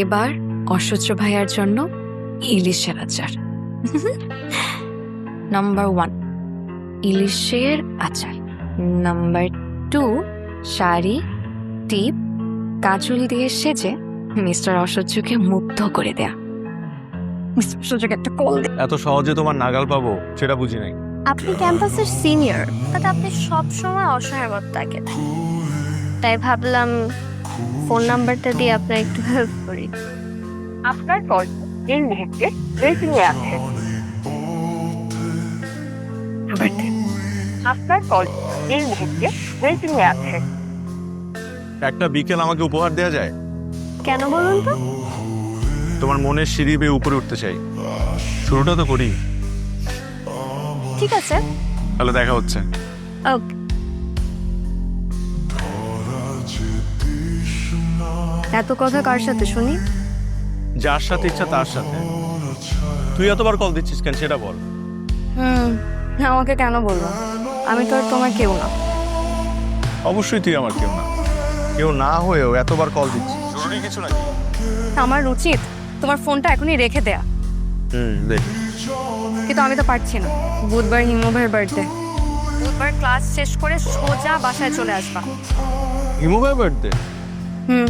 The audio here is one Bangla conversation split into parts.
এবার অসহ্য ভাইয়ার জন্য ইলিশের আচার। নাম্বার 1 ইলিশের আচার। নাম্বার 2 শাড়ি, টিপ, কাজল দিয়ে সেজে মিস্টার অসহ্যকে মুগ্ধ করে দেয়া। মিস্টার অসহ্যকে একটা কল দে। এত সহজে তোমার নাগাল পাবো সেটা বুঝি নাই। আপনি ক্যাম্পাসের সিনিয়র, বাট আপনি সবসময় অসহায় মতো থাকে, তাই ভাবলাম ফোন নাম্বারটা দিয়ে আপনার একটু হেল্প করি। আপনার কল এই মুহূর্তে ওয়েটিং এ আছে। আপনার কল এই মুহূর্তে ওয়েটিং এ আছে। একটা বিকেল আমাকে উপহার দেওয়া যায়? কেন বলুন তো? তোমার মনের সিঁড়ি বেয়ে উপরে উঠতে চাই। শুরুটা তো করি। ঠিক আছে, তাহলে দেখা হচ্ছে। ওকে। এত কথা কার সাথে শুনি? যার সাথে ইচ্ছা তার সাথে। তুই এতবার কল দিচ্ছিস কেন সেটা বল। আমাকে কেন বলবো? আমি তো আর তোমার কেউ না। অবশ্যই তুই আমার কেউ না। কেউ না হয়েও এতবার কল দিচ্ছিস, জরুরি কিছু নাকি? আমার উচিত তোমার ফোনটা এখনই রেখে দেয়া, দেখ। কিন্তু আমি তো পারছি না। বুধবার হিমু ভাইয়ের বার্থডে। বুধবার ক্লাস শেষ করে সোজা বাসায় চলে আসবা। হিমু ভাই বার্থডে? হুম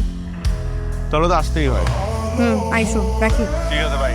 তাহলে তো আসতেই হয়। আইসো, রাখি। ঠিক আছে ভাই।